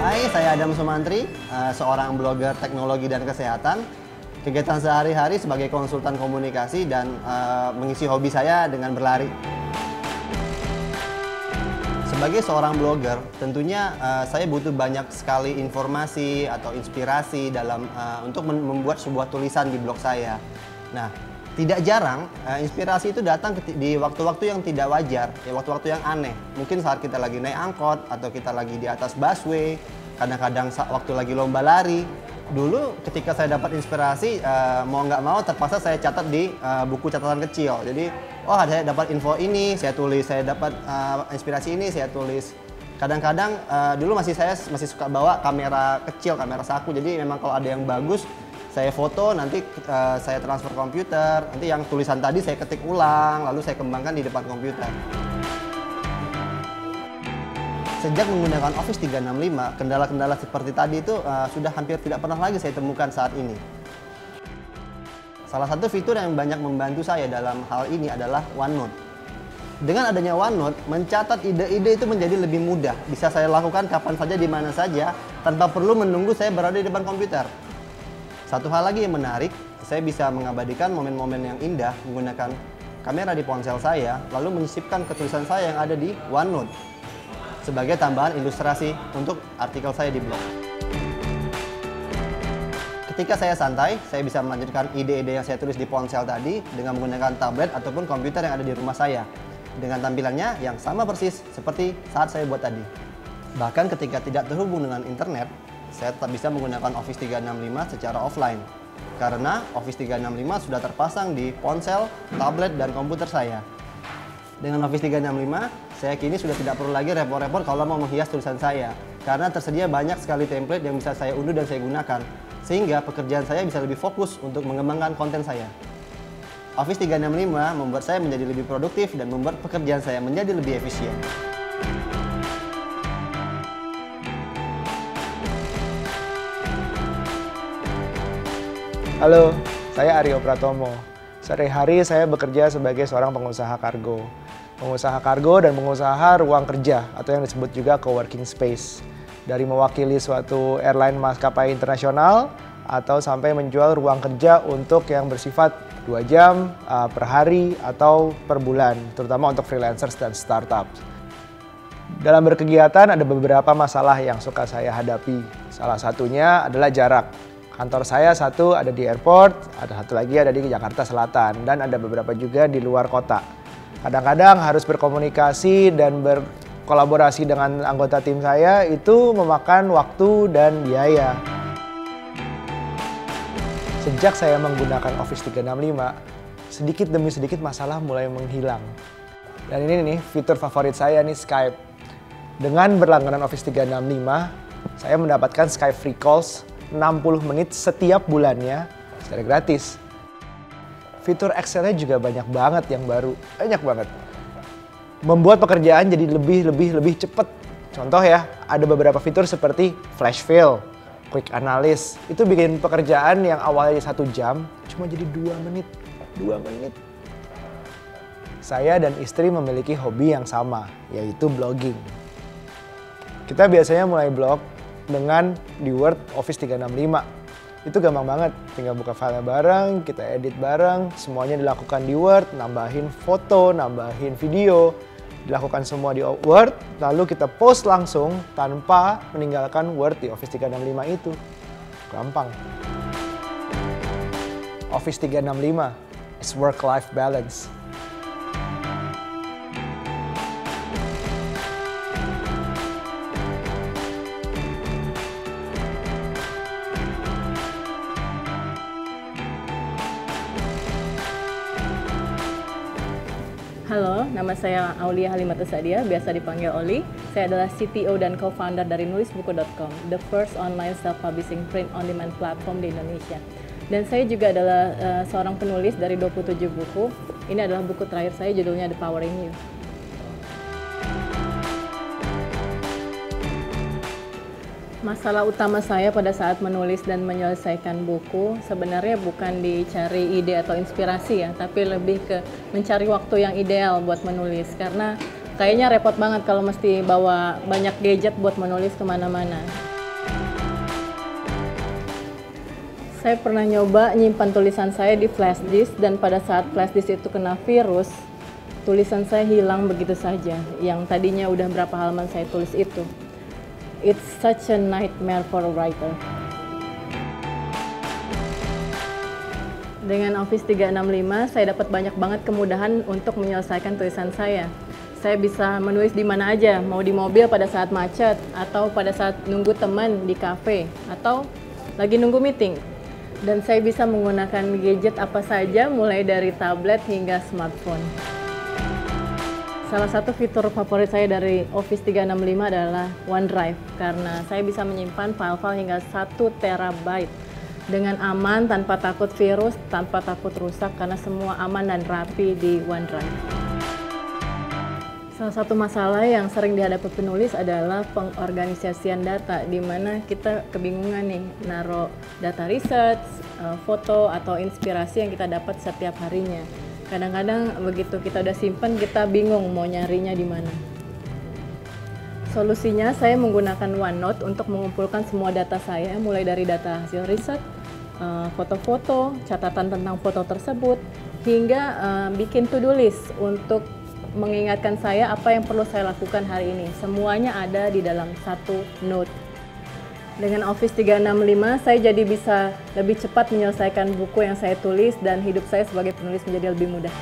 Hai, saya Adam Sumantri, seorang blogger teknologi dan kesehatan. Kegiatan sehari-hari sebagai konsultan komunikasi dan mengisi hobi saya dengan berlari. Sebagai seorang blogger, tentunya saya butuh banyak sekali informasi atau inspirasi untuk membuat sebuah tulisan di blog saya. Nah, tidak jarang inspirasi itu datang di waktu-waktu yang tidak wajar, ya waktu-waktu yang aneh. Mungkin saat kita lagi naik angkot atau kita lagi di atas busway, kadang-kadang waktu lagi lomba lari. Dulu ketika saya dapat inspirasi, mau nggak mau terpaksa saya catat di buku catatan kecil. Jadi, oh saya dapat info ini, saya tulis. Saya dapat inspirasi ini, saya tulis. Kadang-kadang dulu saya masih suka bawa kamera kecil, kamera saku. Jadi memang kalau ada yang bagus, saya foto, nanti saya transfer komputer. Nanti yang tulisan tadi saya ketik ulang, lalu saya kembangkan di depan komputer. Sejak menggunakan Office 365, kendala-kendala seperti tadi itu sudah hampir tidak pernah lagi saya temukan saat ini. Salah satu fitur yang banyak membantu saya dalam hal ini adalah OneNote. Dengan adanya OneNote, mencatat ide-ide itu menjadi lebih mudah. Bisa saya lakukan kapan saja, di mana saja, tanpa perlu menunggu saya berada di depan komputer. Satu hal lagi yang menarik, saya bisa mengabadikan momen-momen yang indah menggunakan kamera di ponsel saya, lalu menyisipkan ketulisan saya yang ada di OneNote sebagai tambahan ilustrasi untuk artikel saya di blog. Ketika saya santai, saya bisa melanjutkan ide-ide yang saya tulis di ponsel tadi dengan menggunakan tablet ataupun komputer yang ada di rumah saya, dengan tampilannya yang sama persis seperti saat saya buat tadi. Bahkan ketika tidak terhubung dengan internet, saya tetap bisa menggunakan Office 365 secara offline, karena Office 365 sudah terpasang di ponsel, tablet, dan komputer saya. Dengan Office 365, saya kini sudah tidak perlu lagi repot-repot kalau mau menghias tulisan saya, karena tersedia banyak sekali template yang bisa saya unduh dan saya gunakan, sehingga pekerjaan saya bisa lebih fokus untuk mengembangkan konten saya. Office 365 membuat saya menjadi lebih produktif dan membuat pekerjaan saya menjadi lebih efisien. Halo, saya Aryo Pratomo. Sehari-hari saya bekerja sebagai seorang pengusaha kargo. Pengusaha kargo dan pengusaha ruang kerja atau yang disebut juga co-working space. Dari mewakili suatu airline maskapai internasional atau sampai menjual ruang kerja untuk yang bersifat 2 jam per hari atau per bulan, terutama untuk freelancers dan startup. Dalam berkegiatan ada beberapa masalah yang suka saya hadapi. Salah satunya adalah jarak. Kantor saya satu ada di airport, ada satu lagi ada di Jakarta Selatan, dan ada beberapa juga di luar kota. Kadang-kadang harus berkomunikasi dan berkolaborasi dengan anggota tim saya itu memakan waktu dan biaya. Sejak saya menggunakan Office 365, sedikit demi sedikit masalah mulai menghilang. Dan ini nih fitur favorit saya nih, Skype. Dengan berlangganan Office 365, saya mendapatkan Skype free calls 60 menit setiap bulannya secara gratis. Fitur Excel-nya juga banyak banget yang baru, banyak banget. Membuat pekerjaan jadi lebih cepat. Contoh ya, ada beberapa fitur seperti flash fill, quick analysis. Itu bikin pekerjaan yang awalnya 1 jam, cuma jadi 2 menit. 2 menit. Saya dan istri memiliki hobi yang sama, yaitu blogging. Kita biasanya mulai blog dengan di Word Office 365. Itu gampang banget, tinggal buka filenya bareng, kita edit bareng, semuanya dilakukan di Word, nambahin foto, nambahin video, dilakukan semua di Word, lalu kita post langsung tanpa meninggalkan Word di Office 365 itu. Gampang. Office 365 is work-life balance. Halo, nama saya Aulia Halimatus Sadia, biasa dipanggil Oli. Saya adalah CTO dan co-founder dari nulisbuku.com, the first online self-publishing print-on-demand platform di Indonesia. Dan saya juga adalah seorang penulis dari 27 buku. Ini adalah buku terakhir saya, judulnya The Power in You. Masalah utama saya pada saat menulis dan menyelesaikan buku sebenarnya bukan dicari ide atau inspirasi ya, tapi lebih ke mencari waktu yang ideal buat menulis. Karena kayaknya repot banget kalau mesti bawa banyak gadget buat menulis kemana-mana. Saya pernah nyoba nyimpan tulisan saya di flash disk dan pada saat flash disk itu kena virus, tulisan saya hilang begitu saja. Yang tadinya udah berapa halaman saya tulis itu. It's such a nightmare for a writer. Dengan Office 365, saya dapat banyak banget kemudahan untuk menyelesaikan tulisan saya. Saya bisa menulis di mana aja, mau di mobil pada saat macet, atau pada saat nunggu teman di kafe, atau lagi nunggu meeting. Dan saya bisa menggunakan gadget apa saja, mulai dari tablet hingga smartphone. Salah satu fitur favorit saya dari Office 365 adalah OneDrive, karena saya bisa menyimpan file-file hingga 1 terabyte dengan aman, tanpa takut virus, tanpa takut rusak, karena semua aman dan rapi di OneDrive. Salah satu masalah yang sering dihadapi penulis adalah pengorganisasian data, di mana kita kebingungan nih naruh data research, foto, atau inspirasi yang kita dapat setiap harinya. Kadang-kadang begitu kita udah simpen, kita bingung mau nyarinya di mana. Solusinya, saya menggunakan OneNote untuk mengumpulkan semua data saya, mulai dari data hasil riset, foto-foto, catatan tentang foto tersebut, hingga bikin to-do list untuk mengingatkan saya apa yang perlu saya lakukan hari ini. Semuanya ada di dalam satu note. Dengan Office 365, saya jadi bisa lebih cepat menyelesaikan buku yang saya tulis dan hidup saya sebagai penulis menjadi lebih mudah.